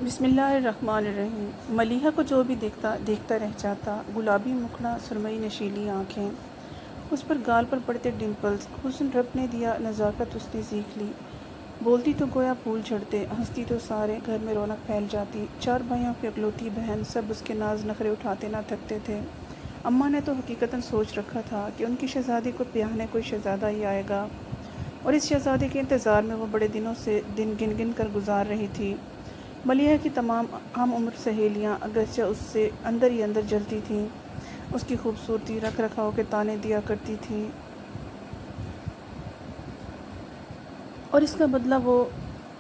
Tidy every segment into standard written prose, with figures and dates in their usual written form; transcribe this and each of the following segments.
بسم اللہ الرحمن الرحیم۔ ملیحہ کو جو بھی دیکھتا رہ جاتا، گلابی مکھڑا، سرمئی نشیلی آنکھیں، اس پر گال پر پڑتے ڈمپلز، حسن رب نے دیا، نزاکت اس نے سیکھ لی۔ بولتی تو گویا پھول جھڑتے، ہنستی تو سارے گھر میں رونق پھیل جاتی۔ 4 بھائیوں کی اکلوتی بہن، سب اس کے ناز نخرے اٹھاتے نہ تھکتے تھے۔ اماں نے تو حقیقتاً سوچ رکھا تھا کہ ان کی شہزادی کو بیاہنے کوئی شہزادہ ہی آئے گا، اور اس شہزادے کے انتظار میں وہ بڑے دنوں سے دن گن گن کر گزار رہی تھی۔ ملیحہ کی تمام ہم عمر سہیلیاں اگرچہ اس سے اندر ہی اندر جلتی تھیں، اس کی خوبصورتی رکھ رکھاؤ کے تانے دیا کرتی تھیں، اور اس کا بدلہ وہ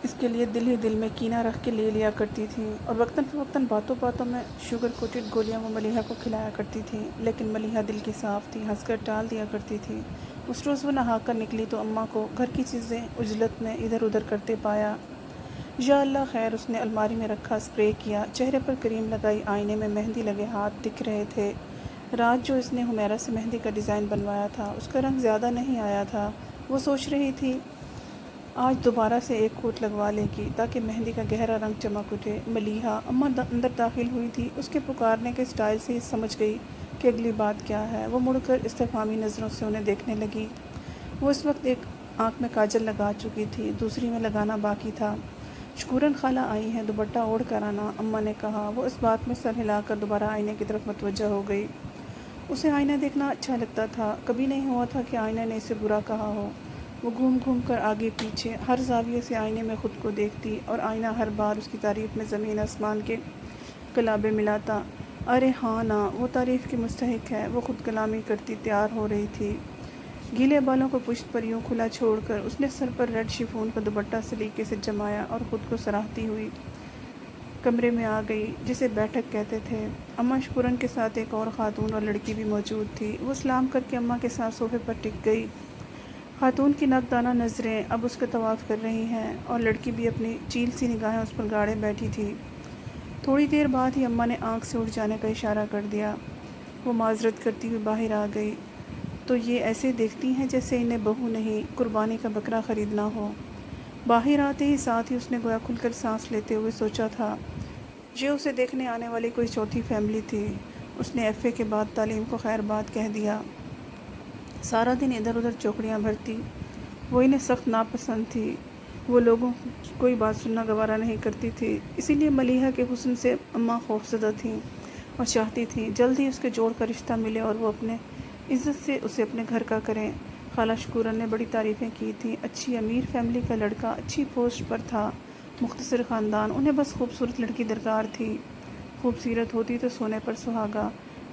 اس کے لیے دل ہی دل میں کینہ رکھ کے لے لیا کرتی تھیں، اور وقتاً فوقتاً باتوں باتوں میں شوگر کوٹڈ گولیاں وہ ملیحہ کو کھلایا کرتی تھیں، لیکن ملیحہ دل کی صاف تھی، ہنس کر ٹال دیا کرتی تھی۔ اس روز وہ نہا کر نکلی تو اماں کو گھر کی چیزیں عجلت میں ادھر ادھر کرتے پایا۔ یا اللہ خیر، اس نے الماری میں رکھا، اسپرے کیا، چہرے پر کریم لگائی، آئینے میں مہندی لگے ہاتھ دکھ رہے تھے۔ رات جو اس نے حمیرہ سے مہندی کا ڈیزائن بنوایا تھا، اس کا رنگ زیادہ نہیں آیا تھا۔ وہ سوچ رہی تھی آج دوبارہ سے ایک کوٹ لگوا لے گی تاکہ مہندی کا گہرا رنگ چمک اٹھے۔ ملیحہ اماں اندر داخل ہوئی تھی، اس کے پکارنے کے سٹائل سے ہی سمجھ گئی کہ اگلی بات کیا ہے۔ وہ مڑ کر استفہامی نظروں سے انہیں دیکھنے لگی۔ وہ اس وقت ایک آنکھ میں کاجل لگا چکی تھی، دوسری میں لگانا باقی تھا۔ شکورن خالہ آئی ہیں، دوپٹہ اوڑھ کر آنا، اماں نے کہا۔ وہ اس بات میں سر ہلا کر دوبارہ آئینے کی طرف متوجہ ہو گئی۔ اسے آئینہ دیکھنا اچھا لگتا تھا، کبھی نہیں ہوا تھا کہ آئینہ نے اسے برا کہا ہو۔ وہ گھوم گھوم کر آگے پیچھے ہر زاویے سے آئینے میں خود کو دیکھتی، اور آئینہ ہر بار اس کی تعریف میں زمین آسمان کے کلابے ملاتا۔ ارے ہاں نا، وہ تعریف کی مستحق ہے، وہ خود کلامی کرتی تیار ہو رہی تھی۔ گیلے بالوں کو پشت پر یوں کھلا چھوڑ کر اس نے سر پر ریڈ شفون کا دوپٹہ سلیقے سے جمایا اور خود کو سراہتی ہوئی کمرے میں آ گئی، جسے بیٹھک کہتے تھے۔ اماں شکورن کے ساتھ ایک اور خاتون اور لڑکی بھی موجود تھی۔ وہ سلام کر کے اماں کے ساتھ صوفے پر ٹک گئی۔ خاتون کی نقدانہ نظریں اب اس کا طواف کر رہی ہیں، اور لڑکی بھی اپنی چیل سی نگاہیں اس پر گاڑے بیٹھی تھی۔ تھوڑی دیر بعد ہی اماں نے آنکھ سے اٹھ جانے کا اشارہ کر دیا۔ وہ معذرت کرتی ہوئی باہر آ گئی۔ تو یہ ایسے دیکھتی ہیں جیسے انہیں بہو نہیں، قربانی کا بکرا خریدنا ہو۔ باہر آتے ہی ساتھ ہی اس نے گویا کھل کر سانس لیتے ہوئے سوچا تھا یہ اسے دیکھنے آنے والی کوئی چوتھی فیملی تھی۔ اس نے ایف اے کے بعد تعلیم کو خیر بات کہہ دیا۔ سارا دن ادھر ادھر چوکڑیاں بھرتی، وہ انہیں سخت ناپسند تھی۔ وہ لوگوں کی کوئی بات سننا گوارا نہیں کرتی تھی، اسی لیے ملیحہ کے حسن سے اماں خوفزدہ تھیں اور چاہتی تھیں جلد ہی اس کے جوڑ کا رشتہ ملے اور وہ اپنے عزت سے اسے اپنے گھر کا کریں۔ خالہ شکورن نے بڑی تعریفیں کی تھیں، اچھی امیر فیملی کا لڑکا، اچھی پوسٹ پر تھا، مختصر خاندان، انہیں بس خوبصورت لڑکی درکار تھی۔ خوبصورت ہوتی تو سونے پر سہاگا۔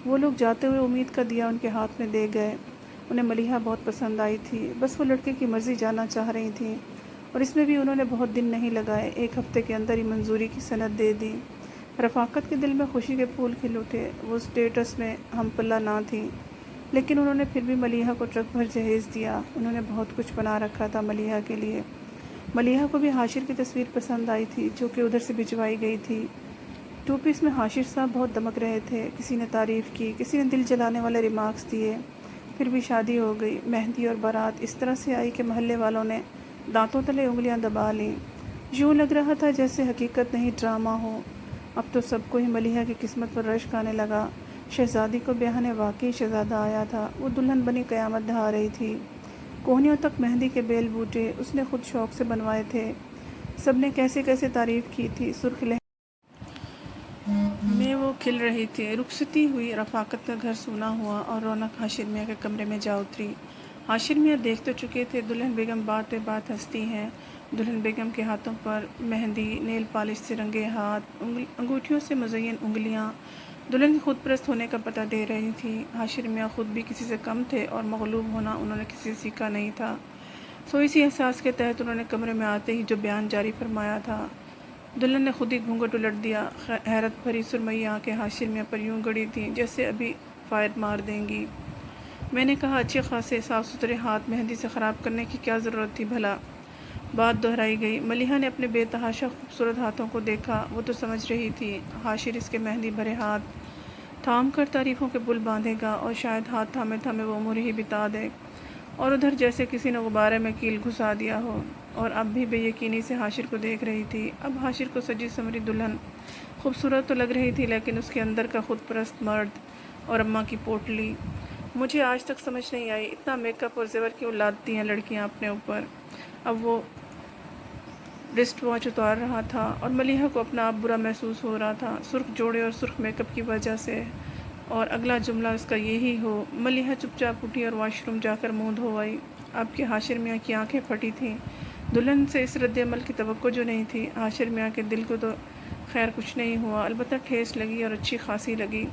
وہ لوگ جاتے ہوئے امید کا دیا ان کے ہاتھ میں دے گئے۔ انہیں ملیحہ بہت پسند آئی تھی، بس وہ لڑکے کی مرضی جاننا چاہ رہی تھیں، اور اس میں بھی انہوں نے بہت دن نہیں لگائے، 1 ہفتے کے اندر ہی منظوری کی سند دے دی۔ رفاقت کے دل میں خوشی کے پھول کھل اٹھے۔ وہ اسٹیٹس میں ہم پلہ نہ تھیں، لیکن انہوں نے پھر بھی ملیحہ کو ٹرک بھر جہیز دیا۔ انہوں نے بہت کچھ بنا رکھا تھا ملیحہ کے لیے۔ ملیحہ کو بھی حاشر کی تصویر پسند آئی تھی جو کہ ادھر سے بھجوائی گئی تھی۔ 2 پیس میں حاشر صاحب بہت دمک رہے تھے، کسی نے تعریف کی، کسی نے دل جلانے والے ریمارکس دیے۔ پھر بھی شادی ہو گئی۔ مہندی اور بارات اس طرح سے آئی کہ محلے والوں نے دانتوں تلے انگلیاں دبا لیں۔ یوں لگ رہا تھا جیسے حقیقت نہیں ڈرامہ ہو۔ اب تو سب کو ہی ملیحہ کی قسمت پر رشک آنے لگا۔ شہزادی کو بیاہنے واقعی شہزادہ آیا تھا۔ وہ دلہن بنی قیامت ڈھا رہی تھی۔ کوہنیوں تک مہندی کے بیل بوٹے اس نے خود شوق سے بنوائے تھے۔ سب نے کیسے کیسے تعریف کی تھی۔ سرخ لہر میں وہ کھل رہی تھی۔ رخصتی ہوئی، رفاقت کا گھر سونا ہوا، اور رونق حاشر میاں کے کمرے میں جا اتری۔ حاشر میاں دیکھ تو چکے تھے، دلہن بیگم بات بے بات ہنستی ہیں۔ دلہن بیگم کے ہاتھوں پر مہندی، نیل پالش سے رنگے ہاتھ، انگوٹھیوں سے مزین انگلیاں دلہن کے خود پرست ہونے کا پتہ دے رہی تھی۔ حاشر میاں خود بھی کسی سے کم تھے، اور مغلوب ہونا انہوں نے کسی سے سیکھا نہیں تھا۔ سو اسی احساس کے تحت انہوں نے کمرے میں آتے ہی جو بیان جاری فرمایا تھا۔ دلہن نے خود ہی گھونگھٹ الٹ دیا۔ حیرت بھری سرمئی آنکھیں حاشر میاں پر یوں گڑی تھیں جیسے ابھی فائر مار دیں گی۔ میں نے کہا اچھے خاصے صاف ستھرے ہاتھ مہندی سے خراب کرنے کی کیا ضرورت تھی بھلا؟ بات دہرائی گئی۔ ملیحہ نے اپنے بے تحاشا خوبصورت ہاتھوں کو دیکھا۔ وہ تو سمجھ رہی تھی حاشر اس کے مہندی بھرے ہاتھ تھام کر تعریفوں کے پل باندھے گا، اور شاید ہاتھ تھامے تھامے وہ عمر ہی بتا دے، اور ادھر جیسے کسی نے غبارے میں کیل گھسا دیا ہو۔ اور اب بھی بے یقینی سے حاشر کو دیکھ رہی تھی۔ اب حاشر کو سجی سنوری دلہن خوبصورت تو لگ رہی تھی، لیکن اس کے اندر کا خود پرست مرد اور اماں کی پوٹلی مجھے آج تک سمجھ نہیں آئی، اتنا میک اپ اور زیور کیوں لادتی ہیں لڑکیاں اپنے اوپر۔ اب وہ ریسٹ واچ اتار رہا تھا اور ملیحہ کو اپنا آپ برا محسوس ہو رہا تھا، سرخ جوڑے اور سرخ میک اپ کی وجہ سے، اور اگلا جملہ اس کا یہی ہو۔ ملیحہ چپ چاپ اٹھی اور واش روم جا کر منہ دھو آئی۔ اب کہ حاشر میاں کی آنکھیں پھٹی تھیں، دلہن سے اس رد عمل کی توقع جو نہیں تھی۔ حاشر میاں کے دل کو تو خیر کچھ نہیں ہوا، البتہ ٹھیس لگی اور اچھی خاصی لگی۔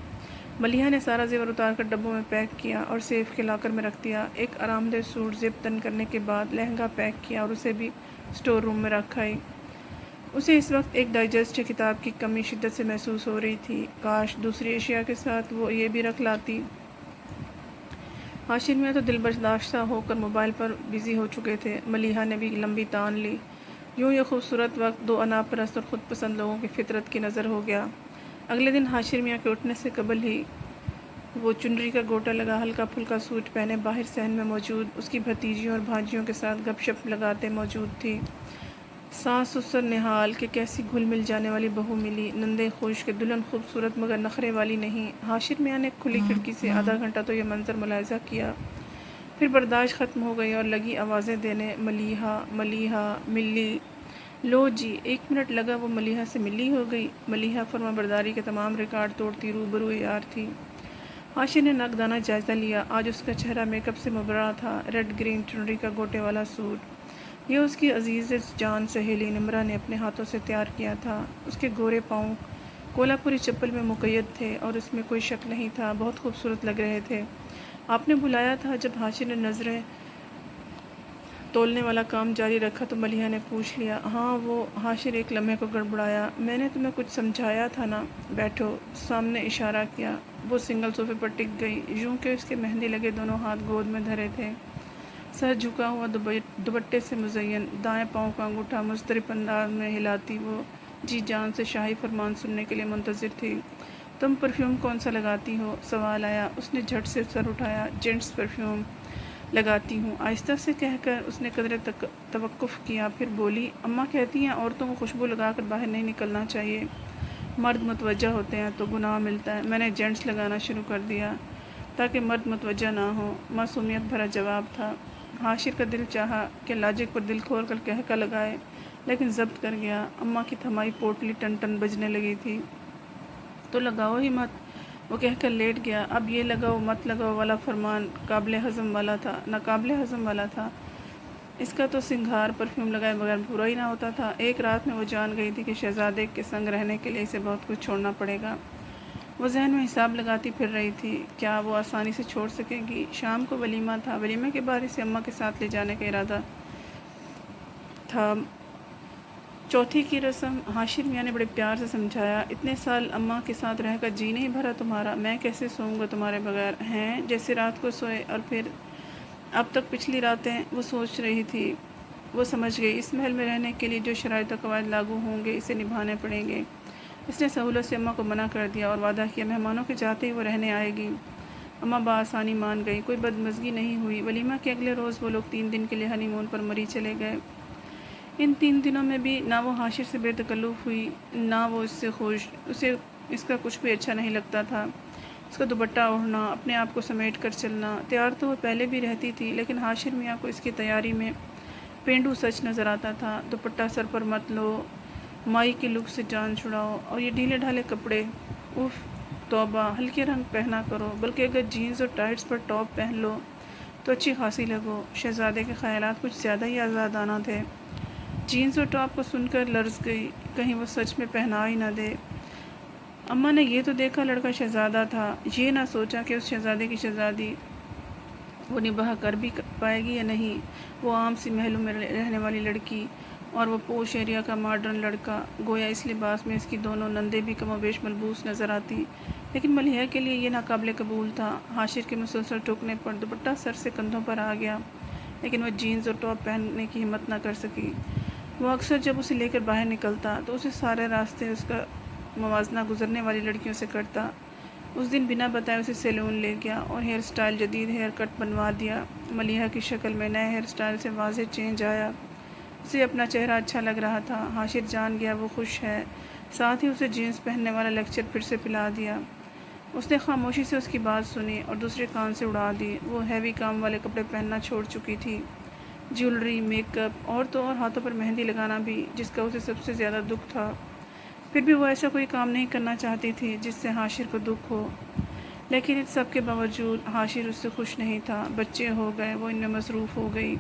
ملیحہ نے سارا زیور اتار کر ڈبوں میں پیک کیا اور سیف کے لاکر میں رکھ دیا۔ ایک آرام دہ سوٹ زپ تن کرنے کے بعد لہنگا پیک کیا اور اسے بھی اسٹور روم میں رکھ آئی۔ اسے اس وقت ایک ڈائجسٹ کتاب کی کمی شدت سے محسوس ہو رہی تھی، کاش دوسری اشیاء کے ساتھ وہ یہ بھی رکھ لاتی۔ حاشر میاں تو دل برداشتہ ہو کر موبائل پر بزی ہو چکے تھے۔ ملیحہ نے بھی لمبی تان لی۔ یوں یہ خوبصورت وقت دو انا پرست اور خود پسند لوگوں کی فطرت کی نظر ہو گیا۔ اگلے دن حاشر میاں کے اٹھنے سے قبل ہی وہ چنری کا گوٹا لگا ہلکا پھلکا سوٹ پہنے باہر صحن میں موجود اس کی بھتیجیوں اور بھانجیوں کے ساتھ گپ شپ لگاتے موجود تھی۔ ساس سسر نہال کہ کیسی گھل مل جانے والی بہو ملی، نندے خوش کہ دلہن خوبصورت مگر نخرے والی نہیں۔ حاشر میاں نے کھلی کھڑکی سے آدھا گھنٹہ تو یہ منظر ملاحظہ کیا، پھر برداشت ختم ہو گئی اور لگی آوازیں دینے، ملیحہ ملیحہ ملی۔ لو جی، 1 منٹ لگا وہ ملیحہ سے ملی ہو گئی۔ ملیحہ فرما برداری کے تمام ریکارڈ توڑتی روبرو یار تھی۔ حاشر نے نقدانہ جائزہ لیا۔ آج اس کا چہرہ میک اپ سے مبرا تھا۔ ریڈ گرین چنری کا گوٹے والا سوٹ یہ اس کی عزیز جان سہیلی نمرہ نے اپنے ہاتھوں سے تیار کیا تھا۔ اس کے گورے پاؤں کولہاپوری چپل میں مقید تھے اور اس میں کوئی شک نہیں تھا، بہت خوبصورت لگ رہے تھے۔ آپ نے بلایا تھا؟ جب حاشر نے نظریں تولنے والا کام جاری رکھا تو ملیحہ نے پوچھ لیا۔ ہاں وہ۔ حاشر ایک لمحے کو گڑبڑایا۔ میں نے تمہیں کچھ سمجھایا تھا نا؟ بیٹھو، سامنے اشارہ کیا۔ وہ سنگل صوفے پر ٹک گئی، یوں کہ اس کے مہندی لگے دونوں ہاتھ گود میں دھرے تھے، سر جھکا ہوا دوپٹے سے مزین، دائیں پاؤں کا انگوٹھا مضطرب انداز میں ہلاتی وہ جی جان سے شاہی فرمان سننے کے لیے منتظر تھی۔ تم پرفیوم کون سا لگاتی ہو؟ سوال آیا۔ اس نے جھٹ سے سر اٹھایا۔ جینٹس پرفیوم لگاتی ہوں، آہستہ سے کہہ کر اس نے قدرے توقف کیا، پھر بولی، اماں کہتی ہیں عورتوں کو خوشبو لگا کر باہر نہیں نکلنا چاہیے، مرد متوجہ ہوتے ہیں تو گناہ ملتا ہے۔ میں نے جینٹس لگانا شروع کر دیا تاکہ مرد متوجہ نہ ہوں۔ معصومیت بھرا جواب تھا۔ حاشر کا دل چاہا کہ لاجک پر دل کھول کر کہکا لگائے، لیکن ضبط کر گیا۔ اماں کی تھمائی پوٹلی ٹن ٹن بجنے لگی تھی۔ تو لگاؤ ہی مت، وہ کہہ کر لیٹ گیا۔ اب یہ لگاؤ مت لگاؤ والا فرمان قابل ہضم والا تھا، ناقابل ہضم والا تھا۔ اس کا تو سنگھار پرفیوم لگائے بغیر پورا ہی نہ ہوتا تھا۔ ایک رات میں وہ جان گئی تھی کہ شہزادے کے سنگ رہنے کے لیے اسے بہت کچھ چھوڑنا پڑے گا۔ وہ ذہن میں حساب لگاتی پھر رہی تھی، کیا وہ آسانی سے چھوڑ سکے گی؟ شام کو ولیمہ تھا، ولیمے کے بعد اسے اماں کے ساتھ لے جانے کا ارادہ تھا۔ چوتھی کی رسم؟ حاشر میاں نے بڑے پیار سے سمجھایا، اتنے سال اماں کے ساتھ رہ کر جی نہیں بھرا تمہارا؟ میں کیسے سوؤں گا تمہارے بغیر؟ ہیں جیسے رات کو سوئے اور پھر اب تک پچھلی راتیں وہ سوچ رہی تھی۔ وہ سمجھ گئی، اس محل میں رہنے کے لیے جو شرائط و قواعد لاگو ہوں گے اسے نبھانے پڑیں گے۔ اس نے سہولت سے اماں کو منع کر دیا اور وعدہ کیا مہمانوں کے جاتے ہی وہ رہنے آئے گی۔ اماں بآسانی مان گئی، کوئی بدمزگی نہیں ہوئی۔ ولیمہ کے اگلے روز وہ لوگ 3 دن کے لیے ہنی مون پر مری چلے گئے۔ ان 3 دنوں میں بھی نہ وہ حاشر سے بے تکلف ہوئی، نہ وہ اس سے خوش۔ اسے اس کا کچھ بھی اچھا نہیں لگتا تھا۔ اس کا دوپٹہ اوڑھنا، اپنے آپ کو سمیٹ کر چلنا۔ تیار تو وہ پہلے بھی رہتی تھی، لیکن حاشر میاں کو اس کی تیاری میں پینڈو سچ نظر آتا تھا۔ دوپٹہ سر پر مت لو، مائی کی لک سے جان چھڑاؤ، اور یہ ڈھیلے ڈھالے کپڑے، اف توبہ، ہلکے رنگ پہنا کرو، بلکہ اگر جینز اور ٹائٹس پر ٹاپ پہن لو تو اچھی خاصی لگو۔ شہزادے کے خیالات کچھ زیادہ ہی آزادانہ تھے۔ جینز اور ٹاپ کو سن کر لرز گئی، کہیں وہ سچ میں پہنا ہی نہ دے۔ اماں نے یہ تو دیکھا لڑکا شہزادہ تھا، یہ نہ سوچا کہ اس شہزادے کی شہزادی وہ نباہ کر بھی پائے گی یا نہیں۔ وہ عام سی محلوں میں رہنے والی لڑکی اور وہ پوش ایریا کا ماڈرن لڑکا، گویا اس لباس میں اس کی دونوں نندیں بھی کم و بیش ملبوس نظر آتی، لیکن ملیحہ کے لیے یہ ناقابل قبول تھا۔ حاشر کے مسلسل ٹوکنے پر دوپٹہ سر سے کندھوں پر آ گیا، لیکن وہ جینز اور ٹاپ پہننے کی ہمت نہ کر سکی۔ وہ اکثر جب اسے لے کر باہر نکلتا تو اسے سارے راستے اس کا موازنہ گزرنے والی لڑکیوں سے کرتا۔ اس دن بنا بتائے اسے سیلون لے گیا اور ہیئر سٹائل جدید ہیئر کٹ بنوا دیا۔ ملیحہ کی شکل میں نئے ہیئر سٹائل سے واضح چینج آیا۔ اسے اپنا چہرہ اچھا لگ رہا تھا۔ حاشر جان گیا وہ خوش ہے، ساتھ ہی اسے جینس پہننے والا لیکچر پھر سے پلا دیا۔ اس نے خاموشی سے اس کی بات سنی اور دوسرے کان سے اڑا دی۔ وہ ہیوی کام والے کپڑے پہننا چھوڑ چکی تھی، جیولری، میک اپ اور تو اور ہاتھوں پر مہندی لگانا بھی، جس کا اسے سب سے زیادہ دکھ تھا۔ پھر بھی وہ ایسا کوئی کام نہیں کرنا چاہتی تھی جس سے حاشر کو دکھ ہو، لیکن ان سب کے باوجود حاشر اس سے خوش نہیں تھا۔ بچے ہو گئے، وہ ان میں مصروف ہو گئی۔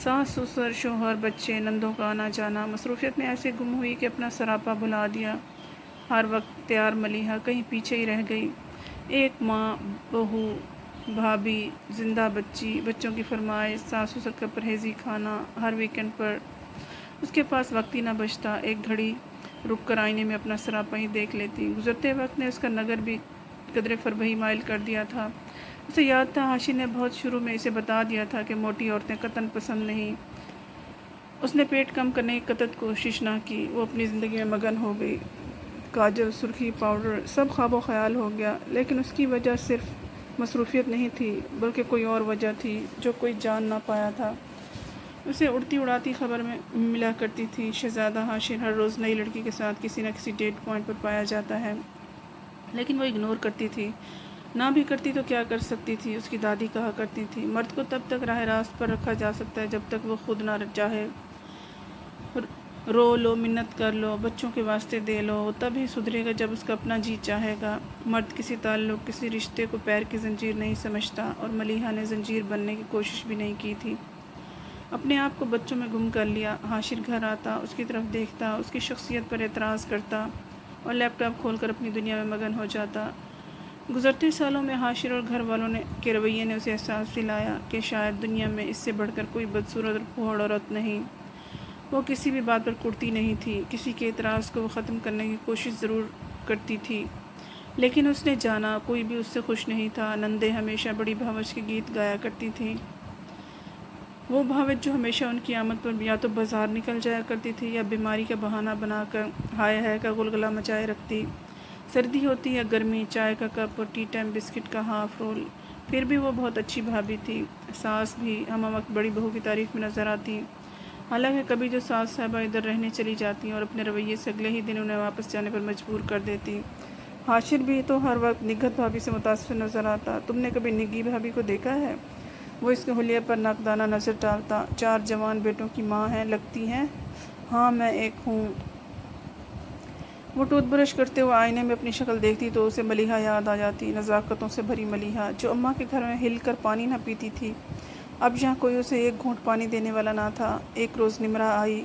ساس سسر، شوہر، بچے، نندوں کا آنا جانا، مصروفیت میں ایسے گم ہوئی کہ اپنا سراپا بھلا دیا۔ ہر وقت تیار ملیحہ کہیں پیچھے ہی رہ گئی۔ ایک ماں، بہو، بھابھی، زندہ بچی، بچوں کی فرمائش، ساس سسر کا پرہیزی کھانا، ہر ویکنڈ پر اس کے پاس وقت ہی نہ بچتا۔ ایک گھڑی رک کر آئینے میں اپنا سراپا ہی دیکھ لیتی۔ گزرتے وقت نے اس کا نگر بھی قدرے فربہی مائل کر دیا تھا۔ اسے یاد تھا حاشر نے بہت شروع میں اسے بتا دیا تھا کہ موٹی عورتیں قطعاً پسند نہیں۔ اس نے پیٹ کم کرنے کی قطعاً کوشش نہ کی۔ وہ اپنی زندگی میں مگن ہو گئی۔ کاجل، سرخی، پاؤڈر، سب خواب و خیال ہو گیا، لیکن اس کی وجہ صرف مصروفیت نہیں تھی بلکہ کوئی اور وجہ تھی جو کوئی جان نہ پایا تھا۔ اسے اڑتی اڑاتی خبر میں ملا کرتی تھی، شہزادہ حاشر ہر روز نئی لڑکی کے ساتھ کسی نہ کسی ڈیٹ پوائنٹ پر پایا جاتا ہے، لیکن وہ اگنور کرتی تھی۔ نہ بھی کرتی تو کیا کر سکتی تھی؟ اس کی دادی کہا کرتی تھی، مرد کو تب تک راہ راست پر رکھا جا سکتا ہے جب تک وہ خود نہ چاہے۔ رو لو، منت کر لو، بچوں کے واسطے دے لو، وہ تب ہی سدھرے گا جب اس کا اپنا جی چاہے گا۔ مرد کسی تعلق، کسی رشتے کو پیر کی زنجیر نہیں سمجھتا، اور ملیحہ نے زنجیر بننے کی کوشش بھی نہیں کی تھی۔ اپنے آپ کو بچوں میں گم کر لیا۔ حاشر گھر آتا، اس کی طرف دیکھتا، اس کی شخصیت پر اعتراض کرتا اور لیپ ٹاپ کھول کر اپنی دنیا میں مگن ہو جاتا۔ گزرتے سالوں میں حاشر اور گھر والوں کے رویے نے اسے احساس دلایا کہ شاید دنیا میں اس سے بڑھ کر کوئی بدصورت اور پھوڑ عورت نہیں۔ وہ کسی بھی بات پر کڑتی نہیں تھی، کسی کے اعتراض کو وہ ختم کرنے کی کوشش ضرور کرتی تھی، لیکن اس نے جانا کوئی بھی اس سے خوش نہیں تھا۔ نندیں ہمیشہ بڑی بھاوچ کے گیت گایا کرتی تھیں، وہ بھاوچ جو ہمیشہ ان کی آمد پر یا تو بازار نکل جایا کرتی تھی یا بیماری کا بہانہ بنا کر ہائے ہائے کا غلغلہ مچائے رکھتی۔ سردی ہوتی یا گرمی، چائے کا کپ اور ٹی ٹائم بسکٹ کا ہاف رول، پھر بھی وہ بہت اچھی بھابھی تھی۔ ساس بھی ہمہ وقت بڑی بہو کی تعریف میں نظر آتی، حالانکہ کبھی جو ساس صاحبہ ادھر رہنے چلی جاتی اور اپنے رویے سے اگلے ہی دن انہیں واپس جانے پر مجبور کر دیتی۔ حاشر بھی تو ہر وقت نگہت بھابھی سے متاثر نظر آتا۔ تم نے کبھی نگی بھابھی کو دیکھا ہے؟ وہ اس کے حلیے پر ناقدانہ نظر ڈالتا۔ 4 جوان بیٹوں کی ماں ہیں، لگتی ہیں؟ ہاں، میں ایک ہوں۔ وہ ٹوتھ برش کرتے ہوئے آئینے میں اپنی شکل دیکھتی تو اسے ملیحہ یاد آ جاتی، نزاکتوں سے بھری ملیحہ جو اماں کے گھر میں ہل کر پانی نہ پیتی تھی۔ اب یہاں کوئی اسے ایک گھونٹ پانی دینے والا نہ تھا۔ ایک روز نمرہ آئی،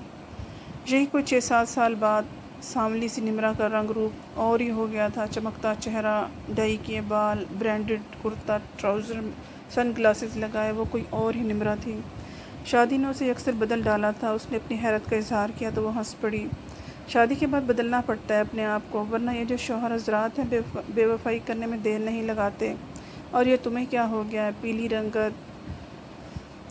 یہی کوئی 6-7 سال بعد۔ سانولی سی نمرہ کا رنگ روپ اور ہی ہو گیا تھا، چمکتا چہرہ، ڈائی کیے بال، برینڈڈ کرتا ٹراؤزر، سن گلاسز لگائے، وہ کوئی اور ہی نمرہ تھی۔ شادی نے اسے اکثر بدل ڈالا تھا۔ اس نے اپنی حیرت کا اظہار کیا تو وہ ہنس پڑی۔ شادی کے بعد بدلنا پڑتا ہے اپنے آپ کو، ورنہ یہ جو شوہر حضرات ہیں بے وفائی کرنے میں دیر نہیں لگاتے۔ اور یہ تمہیں کیا ہو گیا ہے؟ پیلی رنگت،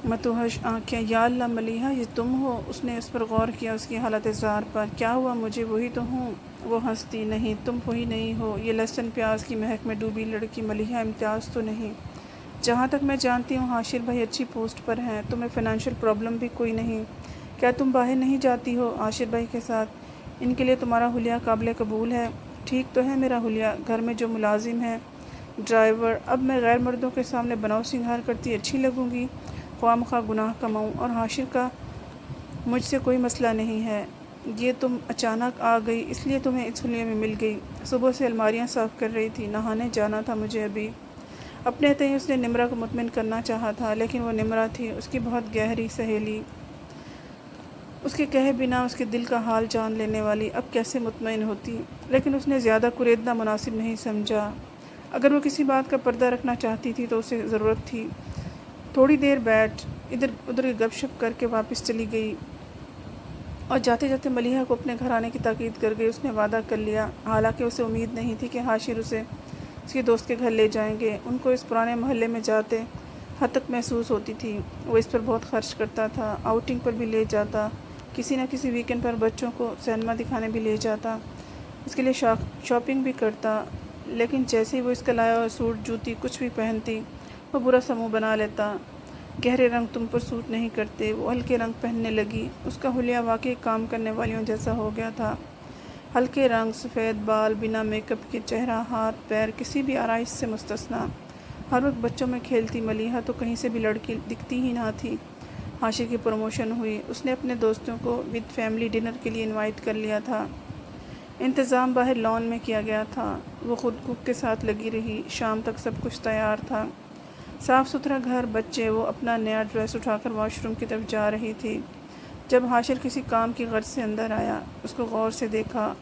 متوحش آنکھیں، یا اللہ ملیحہ یہ تم ہو؟ اس نے اس پر غور کیا، اس کی حالت اظہار پر۔ کیا ہوا مجھے؟ وہی تو ہوں۔ وہ ہنستی، نہیں تم وہی نہیں ہو، یہ لہسن پیاز کی مہک میں ڈوبی لڑکی ملیحہ امتیاز تو نہیں۔ جہاں تک میں جانتی ہوں حاشر بھائی اچھی پوسٹ پر ہیں، تمہیں فائنینشیل پرابلم بھی کوئی نہیں۔ کیا تم باہر نہیں جاتی ہو حاشر بھائی کے ساتھ؟ ان کے لیے تمہارا حلیہ قابل قبول ہے؟ ٹھیک تو ہے میرا حلیہ، گھر میں جو ملازم ہے، ڈرائیور، اب میں غیر مردوں کے سامنے بناؤ سنگھار کرتی اچھی لگوں گی؟ خواہ مخواہ گناہ کماؤں، اور حاشر کا مجھ سے کوئی مسئلہ نہیں ہے، یہ تم اچانک آ گئی اس لیے تمہیں اس حلیے میں مل گئی۔ صبح سے الماریاں صاف کر رہی تھی، نہانے جانا تھا مجھے ابھی۔ اپنے تئیں اس نے نمرہ کو مطمئن کرنا چاہا تھا، لیکن وہ نمرہ تھی اس کی بہت گہری سہیلی، اس کے کہے بنا اس کے دل کا حال جان لینے والی، اب کیسے مطمئن ہوتی؟ لیکن اس نے زیادہ کریدنا مناسب نہیں سمجھا۔ اگر وہ کسی بات کا پردہ رکھنا چاہتی تھی تو اسے ضرورت تھی۔ تھوڑی دیر بیٹھ ادھر ادھر گپ شپ کر کے واپس چلی گئی اور جاتے جاتے ملیحہ کو اپنے گھر آنے کی تاکید کر گئی۔ اس نے وعدہ کر لیا، حالانکہ اسے امید نہیں تھی کہ حاشر اسے اس کے دوست کے گھر لے جائیں گے۔ ان کو اس پرانے محلے میں جاتے حد تک محسوس ہوتی تھی۔ وہ اس پر بہت خرچ کرتا تھا، آؤٹنگ پر بھی لے جاتا، کسی نہ کسی ویکنڈ پر بچوں کو سینما دکھانے بھی لے جاتا، اس کے لیے شاپنگ بھی کرتا، لیکن جیسے ہی وہ اس کا لایا ہوا سوٹ، جوتی، کچھ بھی پہنتی، وہ برا سا منہ بنا لیتا۔ گہرے رنگ تم پر سوٹ نہیں کرتے، وہ ہلکے رنگ پہننے لگی۔ اس کا حلیہ واقعی کام کرنے والیوں جیسا ہو گیا تھا۔ ہلکے رنگ، سفید بال، بنا میک اپ کے چہرہ، ہاتھ پیر کسی بھی آرائش سے مستثنیٰ۔ ہر وقت بچوں میں کھیلتی ملیحہ تو کہیں سے بھی لڑکی دکھتی ہی نہ تھی۔ حاشر کی پروموشن ہوئی، اس نے اپنے دوستوں کو ود فیملی ڈنر کے لیے انوائٹ کر لیا تھا۔ انتظام باہر لان میں کیا گیا تھا۔ وہ خود کوک کے ساتھ لگی رہی۔ شام تک سب کچھ تیار تھا۔ صاف ستھرا گھر، بچے، وہ اپنا نیا ڈریس اٹھا کر واش روم کی طرف جا رہی تھی جب حاشر کسی کام کی غرض سے اندر آیا۔ اس کو غور سے دیکھا۔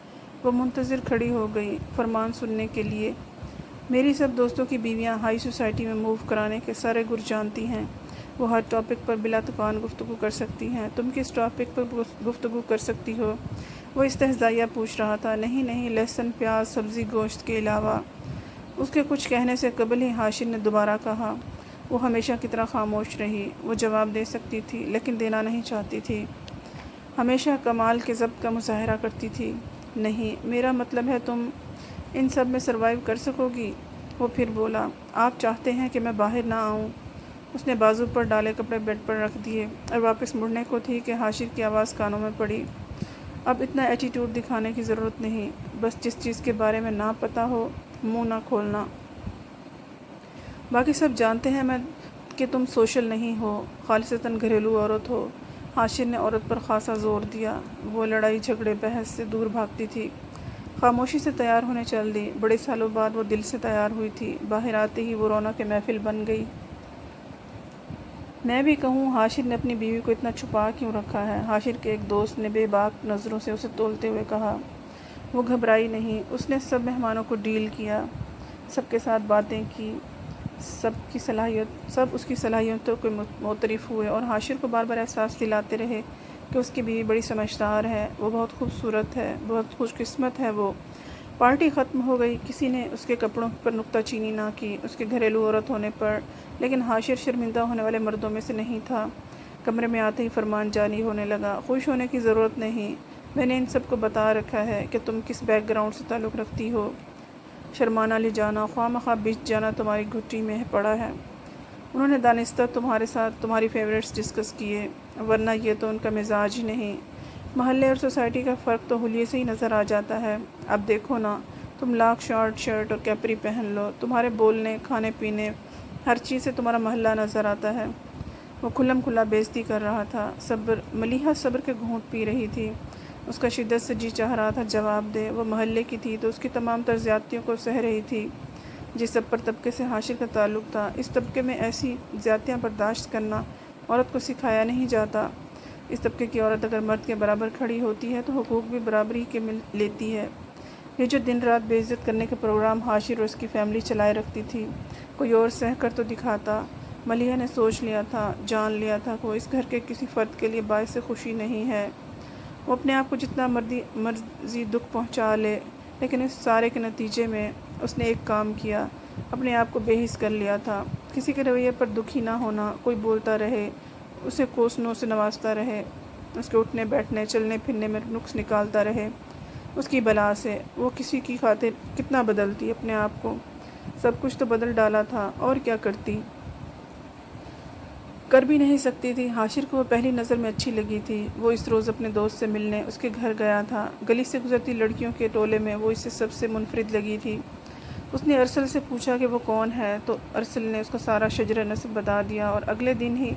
وہ منتظر کھڑی ہو گئی فرمان سننے کے لیے۔ میری سب دوستوں کی بیویاں ہائی سوسائٹی میں موو کرانے کے سارے گر جانتی ہیں۔ وہ ہر ٹاپک پر بلا تکان گفتگو کر سکتی ہیں۔ تم کس ٹاپک پر گفتگو کر سکتی ہو؟ وہ استہزائیہ پوچھ رہا تھا۔ نہیں، لہسن، پیاز، سبزی، گوشت کے علاوہ۔ اس کے کچھ کہنے سے قبل ہی حاشر نے دوبارہ کہا۔ وہ ہمیشہ کی طرح خاموش رہی۔ وہ جواب دے سکتی تھی لیکن دینا نہیں چاہتی تھی۔ ہمیشہ کمال کے ضبط کا مظاہرہ کرتی تھی۔ نہیں، میرا مطلب ہے تم ان سب میں سروائیو کر سکو گی؟ وہ پھر بولا۔ آپ چاہتے ہیں کہ میں باہر نہ آؤں؟ اس نے بازو پر ڈالے کپڑے بیڈ پر رکھ دیے اور واپس مڑنے کو تھی کہ حاشر کی آواز کانوں میں پڑی۔ اب اتنا ایٹیٹیوڈ دکھانے کی ضرورت نہیں، بس جس چیز کے بارے میں نہ پتہ ہو منہ نہ کھولنا۔ باقی سب جانتے ہیں کہ تم سوشل نہیں ہو، خالصتاً گھریلو عورت ہو۔ حاشر نے عورت پر خاصا زور دیا۔ وہ لڑائی جھگڑے بحث سے دور بھاگتی تھی۔ خاموشی سے تیار ہونے چل دی۔ بڑے سالوں بعد وہ دل سے تیار ہوئی تھی۔ باہر آتے ہی وہ رونق محفل بن گئی۔ میں بھی کہوں، حاشر نے اپنی بیوی کو اتنا چھپا کیوں رکھا ہے؟ حاشر کے ایک دوست نے بے باک نظروں سے اسے تولتے ہوئے کہا۔ وہ گھبرائی نہیں۔ اس نے سب مہمانوں کو ڈیل کیا، سب کے ساتھ باتیں کی، سب اس کی صلاحیتوں کے معترف ہوئے اور حاشر کو بار بار احساس دلاتے رہے کہ اس کی بیوی بڑی سمجھدار ہے، وہ بہت خوبصورت ہے، بہت خوش قسمت ہے وہ۔ پارٹی ختم ہو گئی۔ کسی نے اس کے کپڑوں پر نکتہ چینی نہ کی، اس کے گھریلو عورت ہونے پر، لیکن حاشر شرمندہ ہونے والے مردوں میں سے نہیں تھا۔ کمرے میں آتے ہی فرمان جاری ہونے لگا۔ خوش ہونے کی ضرورت نہیں، میں نے ان سب کو بتا رکھا ہے کہ تم کس بیک گراؤنڈ سے تعلق رکھتی ہو۔ شرمانہ لے جانا، خواہ مخواہ بچ جانا تمہاری گھٹی میں پڑا ہے۔ انہوں نے دانستہ تمہارے ساتھ تمہاری فیورٹس ڈسکس کیے، ورنہ یہ تو ان کا مزاج ہی نہیں۔ محلے اور سوسائٹی کا فرق تو حلیے سے ہی نظر آ جاتا ہے۔ اب دیکھو نا، تم لاکھ شارٹ شرٹ اور کیپری پہن لو، تمہارے بولنے، کھانے پینے، ہر چیز سے تمہارا محلہ نظر آتا ہے۔ وہ کھلم کھلا بےعزتی کر رہا تھا۔ ملیحہ صبر کے گھونٹ پی رہی تھی۔ اس کا شدت سے جی چاہ رہا تھا جواب دے۔ وہ محلے کی تھی تو اس کی تمام تر زیادتیوں کو سہ رہی تھی۔ جس سب پر طبقے سے حاشر کا تعلق تھا، اس طبقے میں ایسی زیادتیاں برداشت کرنا عورت کو سکھایا نہیں جاتا۔ اس طبقے کی عورت اگر مرد کے برابر کھڑی ہوتی ہے تو حقوق بھی برابری کے لیتی ہے۔ یہ جو دن رات بے عزت کرنے کے پروگرام حاشر اور اس کی فیملی چلائے رکھتی تھی، کوئی اور سہ کر تو دکھاتا۔ ملیحہ نے سوچ لیا تھا، جان لیا تھا کہ وہ اس گھر کے کسی فرد کے لیے باعث خوشی نہیں ہے۔ وہ اپنے آپ کو جتنا مرضی دکھ پہنچا لے، لیکن اس سارے کے نتیجے میں اس نے ایک کام کیا، اپنے آپ کو بے حس کر لیا تھا۔ کسی کے رویے پر دکھی نہ ہونا، کوئی بولتا رہے، اسے کوسنوں سے نوازتا رہے، اس کے اٹھنے بیٹھنے، چلنے پھرنے میں نقص نکالتا رہے، اس کی بلا سے وہ کسی کی خاطر کتنا بدلتی اپنے آپ کو؟ سب کچھ تو بدل ڈالا تھا، اور کیا کرتی؟ کر بھی نہیں سکتی تھی۔ حاشر کو وہ پہلی نظر میں اچھی لگی تھی۔ وہ اس روز اپنے دوست سے ملنے اس کے گھر گیا تھا۔ گلی سے گزرتی لڑکیوں کے ٹولے میں وہ اسے سب سے منفرد لگی تھی۔ اس نے ارسل سے پوچھا کہ وہ کون ہے تو ارسل نے اس کا سارا شجرہ نسب بتا دیا اور اگلے دن ہی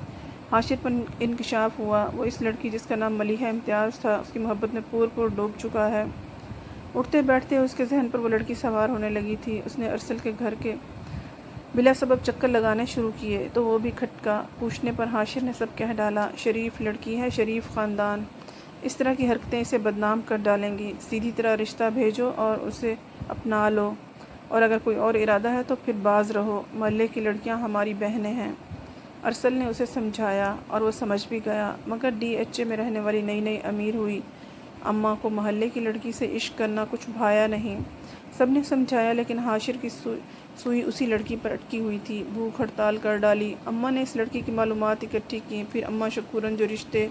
حاشر پر انکشاف ہوا۔ وہ اس لڑکی جس کا نام ملیحہ امتیاز تھا، اس کی محبت میں پور ڈوب چکا ہے۔ اٹھتے بیٹھتے اس کے ذہن پر وہ لڑکی سوار ہونے لگی تھی۔ اس نے ارسل کے گھر کے بلا سبب چکر لگانے شروع کیے تو وہ بھی کھٹکا۔ پوچھنے پر حاشر نے سب کہہ ڈالا۔ شریف لڑکی ہے، شریف خاندان، اس طرح کی حرکتیں اسے بدنام کر ڈالیں گی۔ سیدھی طرح رشتہ بھیجو اور اسے اپنا لو، اور اگر کوئی اور ارادہ ہے تو پھر باز رہو۔ محلے کی لڑکیاں ہماری بہنیں ہیں۔ ارسل نے اسے سمجھایا اور وہ سمجھ بھی گیا، مگر DHA میں رہنے والی نئی امیر ہوئی اماں کو محلے کی لڑکی سے عشق کرنا کچھ بھایا نہیں۔ سب نے سمجھایا لیکن حاشر کی سوئی اسی لڑکی پر اٹکی ہوئی تھی۔ بھوک ہڑتال کر ڈالی۔ اماں نے اس لڑکی کی معلومات اکٹھی کیں، پھر اماں شکوراً جو رشتے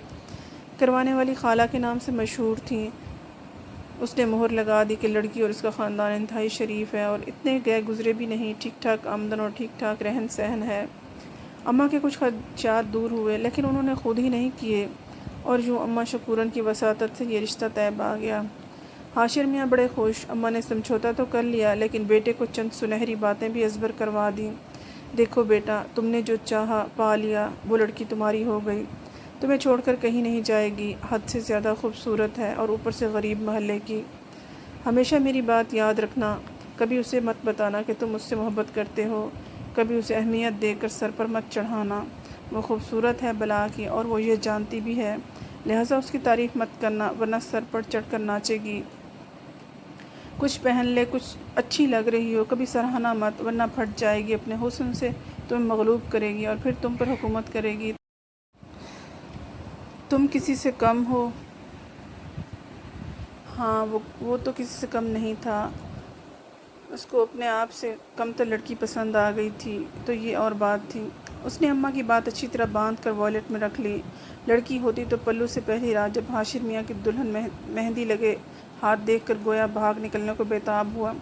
کروانے والی خالہ کے نام سے مشہور تھیں، اس نے مہر لگا دی کہ لڑکی اور اس کا خاندان انتہائی شریف ہے اور اتنے گئے گزرے بھی نہیں، ٹھیک ٹھاک آمدن اور ٹھیک ٹھاک رہن سہن ہے۔ اماں کے کچھ خدشات دور ہوئے، لیکن انہوں نے خود ہی نہیں کیے، اور یوں اماں شکورن کی وساطت سے یہ رشتہ طے آ گیا۔ حاشر میاں بڑے خوش۔ اماں نے سمجھوتا تو کر لیا، لیکن بیٹے کو چند سنہری باتیں بھی ازبر کروا دیں۔ دیکھو بیٹا، تم نے جو چاہا پا لیا، وہ لڑکی تمہاری ہو گئی، تمہیں چھوڑ کر کہیں نہیں جائے گی، حد سے زیادہ خوبصورت ہے، اور اوپر سے غریب محلے کی۔ ہمیشہ میری بات یاد رکھنا، کبھی اسے مت بتانا کہ تم اس سے محبت کرتے ہو، کبھی اسے اہمیت دے کر سر پر مت چڑھانا۔ وہ خوبصورت ہے بلا کی، اور وہ یہ جانتی بھی ہے، لہٰذا اس کی تعریف مت کرنا، ورنہ سر پر چڑھ کر ناچے گی۔ کچھ پہن لے، کچھ اچھی لگ رہی ہو، کبھی سراہنا مت، ورنہ پھٹ جائے گی، اپنے حسن سے تمہیں مغلوب کرے گی، اور پھر تم پر حکومت کرے گی۔ تم کسی سے کم ہو؟ ہاں، وہ تو کسی سے کم نہیں تھا، اس کو اپنے آپ سے کم تر لڑکی پسند آ گئی تھی، تو یہ اور بات تھی۔ اس نے اماں کی بات اچھی طرح باندھ کر والیٹ میں رکھ لی۔ لڑکی ہوتی تو پلو سے پہلی رات جب حاشر میاں کی دلہن مہندی لگے ہاتھ دیکھ کر گویا بھاگ نکلنے کو بیتاب ہوا۔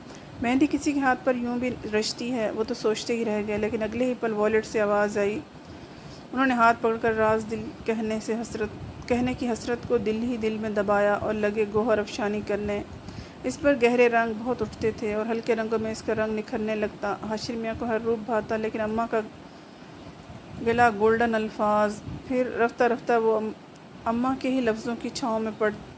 مہندی کسی کے ہاتھ پر یوں بھی رچتی ہے، وہ تو سوچتے ہی رہ گئے، لیکن اگلے ہی پل والیٹ سے آواز آئی۔ انہوں نے ہاتھ پکڑ کر راز دل کہنے کی حسرت کو دل ہی دل میں دبایا، اور لگے گوہر افشانی کرنے۔ اس پر گہرے رنگ بہت اٹھتے تھے، اور ہلکے رنگوں میں اس کا رنگ نکھرنے لگتا۔ حاشر میاں کو ہر روپ بھاتا، لیکن اماں کا گلا گولڈن الفاظ۔ پھر رفتہ رفتہ وہ اماں کے ہی لفظوں کی چھاؤں میں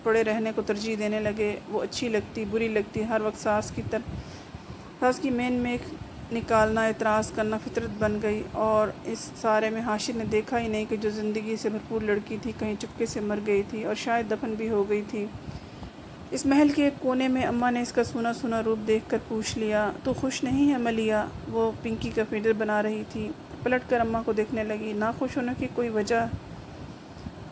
پڑے رہنے کو ترجیح دینے لگے۔ وہ اچھی لگتی، بری لگتی، ہر وقت ساس کی مین میخ نکالنا، اعتراض کرنا فطرت بن گئی، اور اس سارے میں حاشر نے دیکھا ہی نہیں کہ جو زندگی سے بھرپور لڑکی تھی، کہیں چپکے سے مر گئی تھی، اور شاید دفن بھی ہو گئی تھی۔ اس محل کے ایک کونے میں اماں نے اس کا سونا سونا روپ دیکھ کر پوچھ لیا، تو خوش نہیں ہے ملیحہ؟ وہ پنکی کا فیڈر بنا رہی تھی، پلٹ کر اماں کو دیکھنے لگی۔ ناخوش ہونے کی کوئی وجہ؟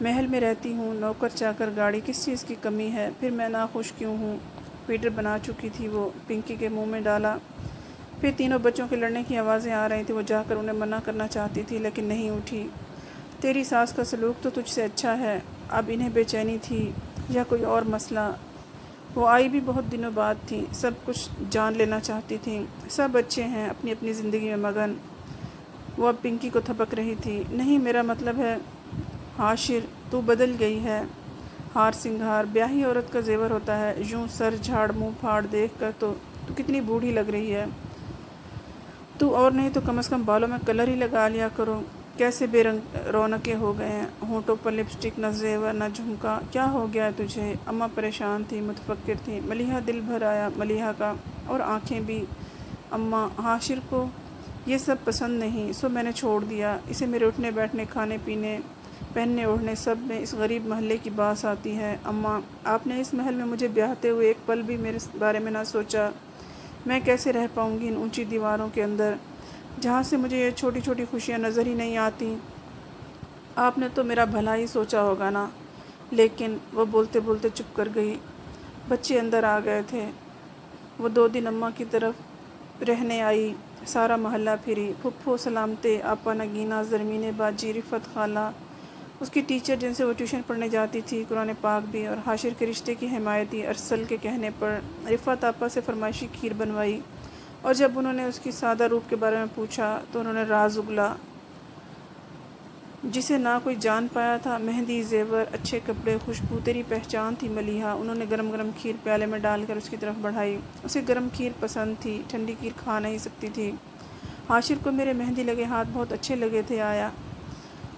محل میں رہتی ہوں، نوکر چاکر، گاڑی، کس چیز کی کمی ہے؟ پھر میں ناخوش کیوں ہوں؟ فیڈر بنا چکی تھی وہ، پنکی کے منہ میں ڈالا۔ پھر تینوں بچوں کے لڑنے کی آوازیں آ رہی تھیں، وہ جا کر انہیں منع کرنا چاہتی تھی، لیکن نہیں اٹھی۔ تیری ساس کا سلوک تو تجھ سے اچھا ہے، اب انہیں بے چینی تھی یا کوئی اور مسئلہ؟ وہ آئی بھی بہت دنوں بعد تھیں، سب کچھ جان لینا چاہتی تھیں، سب اچھے ہیں، اپنی اپنی زندگی میں مگن۔ وہ اب پنکی کو تھپک رہی تھی۔ نہیں، میرا مطلب ہے حاشر، تو بدل گئی ہے۔ ہار سنگھار بیاہی عورت کا زیور ہوتا ہے، یوں سر جھاڑ منہ پھاڑ دیکھ کر تو کتنی بوڑھی لگ رہی ہے۔ تو اور نہیں تو کم از کم بالوں میں کلر ہی لگا لیا کرو، کیسے بے رونقیں ہو گئے ہیں، ہونٹوں پر لپسٹک، نہ زیور نہ جھمکا، کیا ہو گیا ہے تجھے؟ اماں پریشان تھی، متفکر تھی۔ ملیحہ، دل بھر آیا ملیحہ کا، اور آنکھیں بھی۔ اماں، حاشر کو یہ سب پسند نہیں، سو میں نے چھوڑ دیا، اسے میرے اٹھنے بیٹھنے، کھانے پینے، پہننے اوڑھنے سب میں اس غریب محلے کی باس آتی ہے۔ اماں، آپ نے اس محل میں مجھے بیاہتے ہوئے ایک پل بھی میرے بارے میں نہ سوچا۔ میں کیسے رہ پاؤں گی ان اونچی دیواروں کے اندر، جہاں سے مجھے یہ چھوٹی چھوٹی خوشیاں نظر ہی نہیں آتی؟ آپ نے تو میرا بھلا ہی سوچا ہوگا نا؟ لیکن وہ بولتے بولتے چپ کر گئی۔ بچے اندر آ گئے تھے۔ وہ 2 دن اماں کی طرف رہنے آئی، سارا محلہ پھری، پھپھو، سلامتے، آپا نگینہ، زرمین باجی، رفت خالہ، اس کی ٹیچر جن سے وہ ٹیوشن پڑھنے جاتی تھی، قرآن پاک بھی، اور حاشر کے رشتے کی حمایتی ارسل کے کہنے پر رفت آپا سے فرمائشی کھیر بنوائی، اور جب انہوں نے اس کی سادہ روپ کے بارے میں پوچھا تو انہوں نے راز اگلا جسے نہ کوئی جان پایا تھا۔ مہندی، زیور، اچھے کپڑے، خوشبو، تیری پہچان تھی ملیحہ۔ انہوں نے گرم گرم کھیر پیالے میں ڈال کر اس کی طرف بڑھائی۔ اسے گرم کھیر پسند تھی، ٹھنڈی کھیر کھا نہیں سکتی تھی۔ حاشر کو میرے مہندی لگے ہاتھ بہت اچھے لگے تھے آیا،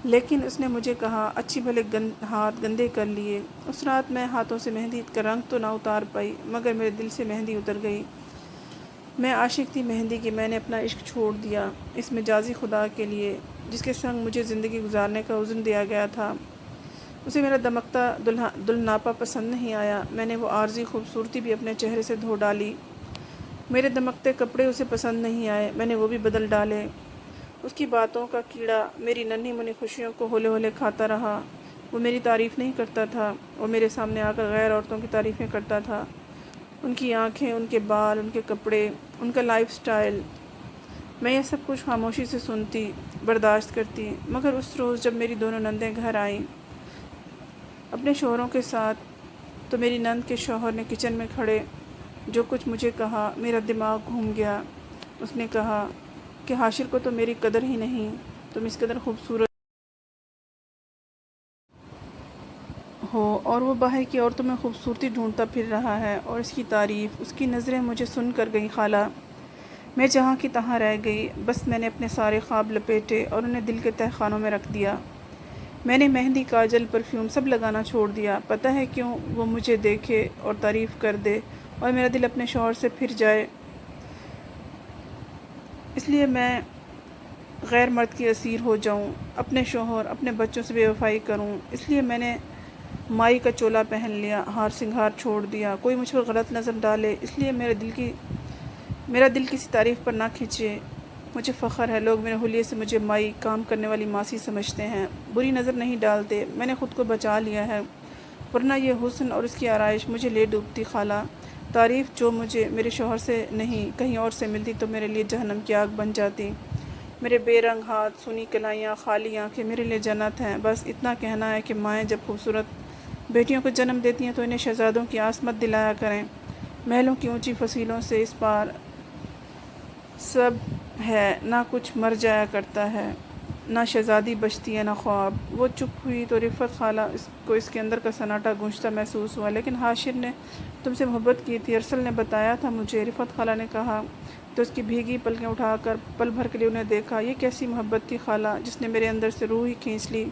لیکن اس نے مجھے کہا اچھی بھلے ہاتھ گندے کر لیے۔ اس رات میں ہاتھوں سے مہندی کا رنگ تو نہ اتار پائی، مگر میرے دل سے مہندی اتر گئی۔ میں عاشق تھی مہندی کی، میں نے اپنا عشق چھوڑ دیا اس مجازی خدا کے لیے، جس کے سنگ مجھے زندگی گزارنے کا عزم دیا گیا تھا۔ اسے میرا دمکتا دلناپا پسند نہیں آیا، میں نے وہ عارضی خوبصورتی بھی اپنے چہرے سے دھو ڈالی۔ میرے دمکتے کپڑے اسے پسند نہیں آئے، میں نے وہ بھی بدل ڈالے۔ اس کی باتوں کا کیڑا میری ننھی منھی خوشیوں کو ہولے ہولے کھاتا رہا۔ وہ میری تعریف نہیں کرتا تھا، وہ میرے سامنے آ کر غیر عورتوں کی تعریفیں کرتا تھا، ان کی آنکھیں، ان کے بال، ان کے کپڑے، ان کا لائف سٹائل۔ میں یہ سب کچھ خاموشی سے سنتی، برداشت کرتی، مگر اس روز جب میری دونوں نندیں گھر آئیں اپنے شوہروں کے ساتھ، تو میری نند کے شوہر نے کچن میں کھڑے جو کچھ مجھے کہا، میرا دماغ گھوم گیا۔ اس نے کہا کہ حاشر کو تو میری قدر ہی نہیں۔ تم اس قدر خوبصورت ہو، اور وہ باہر کی عورتوں میں خوبصورتی ڈھونڈتا پھر رہا ہے، اور اس کی تعریف، اس کی نظریں مجھے سن کر گئیں خالہ۔ میں جہاں کی تہاں رہ گئی، بس میں نے اپنے سارے خواب لپیٹے اور انہیں دل کے تہہ خانوں میں رکھ دیا۔ میں نے مہندی، کاجل، پرفیوم سب لگانا چھوڑ دیا۔ پتہ ہے کیوں؟ وہ مجھے دیکھے اور تعریف کر دے اور میرا دل اپنے شوہر سے پھر جائے۔ اس لیے میں غیر مرد کی اسیر ہو جاؤں، اپنے شوہر، اپنے بچوں سے بے وفائی کروں۔ اس لیے میں نے مائی کا چولا پہن لیا، ہار سنگھار چھوڑ دیا، کوئی مجھ پر غلط نظر ڈالے اس لیے میرا دل کسی تعریف پر نہ کھنچے۔ مجھے فخر ہے، لوگ میرے حلیے سے مجھے مائی، کام کرنے والی ماسی سمجھتے ہیں، بری نظر نہیں ڈالتے۔ میں نے خود کو بچا لیا ہے، ورنہ یہ حسن اور اس کی آرائش مجھے لے ڈوبتی خالہ۔ تعریف جو مجھے میرے شوہر سے نہیں کہیں اور سے ملتی تو میرے لیے جہنم کی آگ بن جاتی۔ میرے بے رنگ ہاتھ، سونی کلائیاں، خالی آنکھیں میرے لیے جنت ہیں۔ بس اتنا کہنا ہے کہ مائیں جب خوبصورت بیٹیوں کو جنم دیتی ہیں تو انہیں شہزادوں کی آس مت دلایا کریں۔ محلوں کی اونچی فصیلوں سے اس پار سب ہے، نہ کچھ مر جایا کرتا ہے، نہ شہزادی بچتی ہے نہ خواب۔ وہ چپ ہوئی تو رفعت خالہ کو اس کے اندر کا سناٹا گونجتا محسوس ہوا۔ لیکن حاشر نے تم سے محبت کی تھی، ارسل نے بتایا تھا مجھے، رفعت خالہ نے کہا تو اس کی بھیگی پلکیں اٹھا کر پل بھر کے لیے انہیں دیکھا۔ یہ کیسی محبت تھی خالہ، جس نے میرے اندر سے روح ہی کھینچ لی۔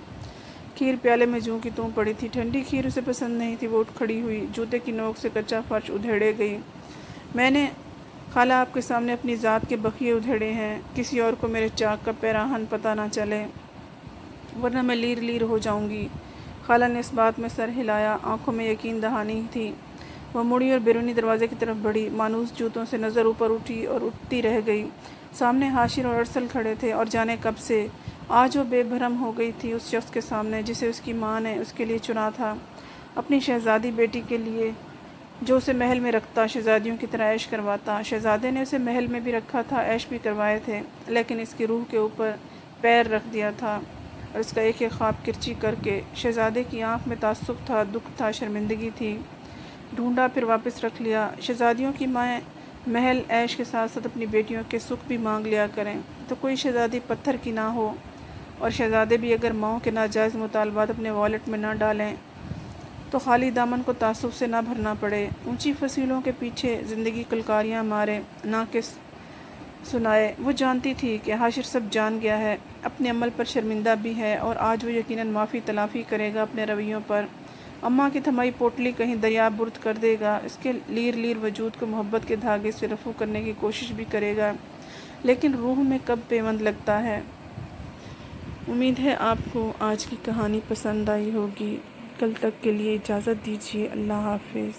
کھیر پیالے میں جوں کی توں پڑی تھی، ٹھنڈی کھیر اسے پسند نہیں تھی۔ وہ اٹھ کھڑی ہوئی، جوتے کی نوک سے کچا فرش ادھیڑے گئی۔ میں نے خالہ آپ کے سامنے اپنی ذات کے بقیے ادھیڑے ہیں، کسی اور کو میرے چاک کا پیراہن پتہ نہ چلے، ورنہ میں لیر لیر ہو جاؤں گی۔ خالہ نے اس بات میں سر ہلایا، آنکھوں میں یقین دہانی تھی۔ وہ مڑی اور بیرونی دروازے کی طرف بڑھی، مانوس جوتوں سے نظر اوپر اٹھی اور اٹھتی رہ گئی۔ سامنے حاشر اور ارسل کھڑے تھے، اور جانے کب سے آج وہ بے بھرم ہو گئی تھی اس شخص کے سامنے جسے اس کی ماں نے اس کے لیے چنا تھا، اپنی شہزادی بیٹی کے لیے، جو اسے محل میں رکھتا، شہزادیوں کی طرح عیش کرواتا۔ شہزادے نے اسے محل میں بھی رکھا تھا، عیش بھی کروائے تھے، لیکن اس کی روح کے اوپر پیر رکھ دیا تھا اور اس کا ایک ایک خواب کرچی کر کے۔ شہزادے کی آنکھ میں تعصب تھا، دکھ تھا، شرمندگی تھی۔ ڈھونڈا پھر واپس رکھ لیا۔ شہزادیوں کی مائیں محل عیش کے ساتھ ساتھ اپنی بیٹیوں کے سکھ بھی مانگ لیا کریں، تو کوئی شہزادی پتھر کی نہ ہو، اور شہزادے بھی اگر ماؤں کے ناجائز مطالبات اپنے والیٹ میں نہ ڈالیں تو خالی دامن کو تعصب سے نہ بھرنا پڑے۔ اونچی فصیلوں کے پیچھے زندگی کلکاریاں مارے نہ کہ سنائے۔ وہ جانتی تھی کہ حاشر سب جان گیا ہے، اپنے عمل پر شرمندہ بھی ہے، اور آج وہ یقیناً معافی تلافی کرے گا اپنے رویوں پر۔ اماں کی تھمائی پوٹلی کہیں دریا برد کر دے گا، اس کے لیر لیر وجود کو محبت کے دھاگے سے رفو کرنے کی کوشش بھی کرے گا، لیکن روح میں کب پیوند لگتا ہے۔ امید ہے آپ کو آج کی کہانی پسند آئی ہوگی۔ کل تک کے لیے اجازت دیجیے، اللہ حافظ۔